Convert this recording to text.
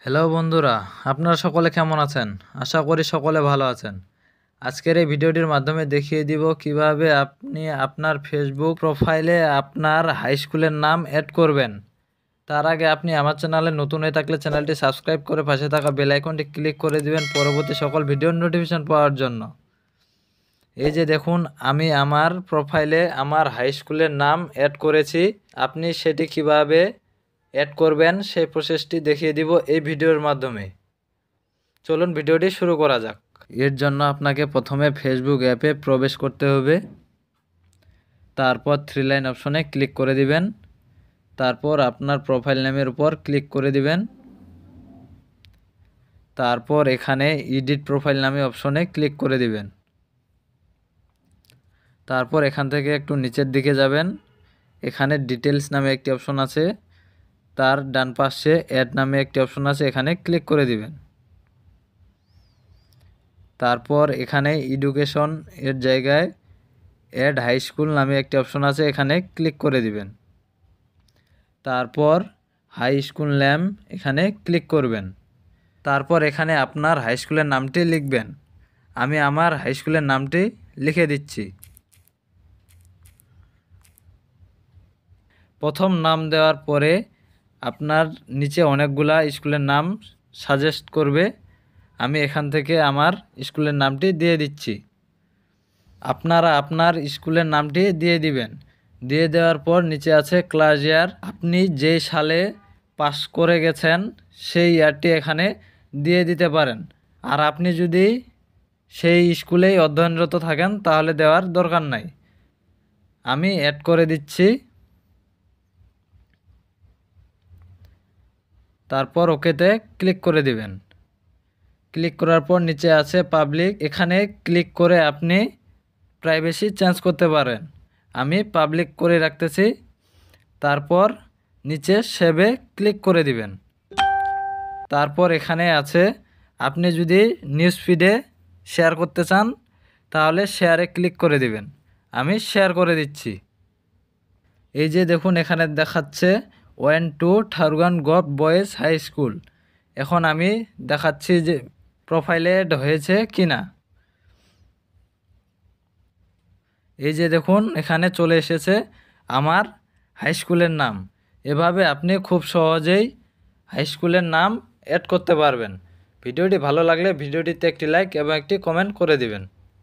Hello বন্ধুরা, আপনারা সকলে কেমন আছেন? আশা করি সকলে ভালো আছেন। আজকের এই ভিডিওটির মাধ্যমে দেখিয়ে দিব কিভাবে আপনি আপনার ফেসবুক প্রোফাইলে আপনার হাই স্কুলের নাম অ্যাড করবেন। তার আগে আপনি আমার চ্যানেলে নতুন হয়ে থাকলে চ্যানেলটি সাবস্ক্রাইব করে পাশে থাকা বেল আইকনটি ক্লিক করে দিবেন পরবর্তী সকল ভিডিওর নোটিফিকেশন পাওয়ার জন্য। এই যে দেখুন, আমি আমার প্রোফাইলে আমার হাই স্কুলের নাম অ্যাড করেছি। আপনি সেটি কিভাবে অ্যাড করবেন সেই প্রসেসটি দেখিয়ে দিব এই ভিডিওর মাধ্যমে। চলুন ভিডিওটি শুরু করা যাক। এর জন্য আপনাকে প্রথমে ফেসবুক অ্যাপে প্রবেশ করতে হবে। তারপর থ্রি লাইন অপশনে ক্লিক করে দিবেন। তারপর আপনার প্রোফাইল নেমের উপর ক্লিক করে দিবেন। তারপর এখানে এডিট প্রোফাইল নামে অপশনে ক্লিক করে দিবেন। তারপর এখান থেকে একটু নিচের দিকে যাবেন। এখানে ডিটেলস নামে একটি অপশন আছে, তার ডান পাশে অ্যাড নামে একটি অপশন আছে, এখানে ক্লিক করে দিবেন। তারপর এখানে এডুকেশন এর জায়গায় অ্যাড হাই স্কুল নামে একটি অপশন আছে, এখানে ক্লিক করে দিবেন। তারপর হাই স্কুল নেম এখানে ক্লিক করবেন। তারপর এখানে আপনার হাই স্কুলের নামটি লিখবেন। আমি আমার হাই স্কুলের নামটি লিখে দিচ্ছি। প্রথম নাম দেওয়ার পরে আপনার নিচে অনেকগুলা স্কুলের নাম সাজেস্ট করবে। আমি এখান থেকে আমার স্কুলের নামটি দিয়ে দিচ্ছি। আপনারা আপনার স্কুলের নামটি দিয়ে দিবেন। দিয়ে দেওয়ার পর নিচে আছে ক্লাস ইয়ার। আপনি যে সালে পাস করে গেছেন সেই ইয়ারটি এখানে দিয়ে দিতে পারেন। আর আপনি যদি সেই স্কুলেই অধ্যয়নরত থাকেন তাহলে দেওয়ার দরকার নাই। আমি অ্যাড করে দিচ্ছি। তারপর ওকেতে ক্লিক করে দিবেন। ক্লিক করার পর নিচে আছে পাবলিক, এখানে ক্লিক করে আপনি প্রাইভেসি চেঞ্জ করতে পারেন। আমি পাবলিক করে রাখতেছি। তারপর নিচে সেভে ক্লিক করে দিবেন। তারপর এখানে আছে আপনি যদি নিউজ ফিডে শেয়ার করতে চান তাহলে শেয়ারে ক্লিক করে দিবেন। আমি শেয়ার করে দিচ্ছি। এই যে দেখুন, এখানে দেখাচ্ছে went to Thakurgaon gov boys high school. এখন আমি দেখাচ্ছি যে প্রোফাইলে অ্যাড হয়েছে কিনা। এই যে দেখুন, এখানে চলে এসেছে আমার হাই স্কুলের নাম। এভাবে আপনি খুব সহজেই হাই স্কুলের নাম অ্যাড করতে পারবেন। ভিডিওটি ভালো লাগলে ভিডিওটিতে একটি লাইক এবং একটি কমেন্ট করে দিবেন।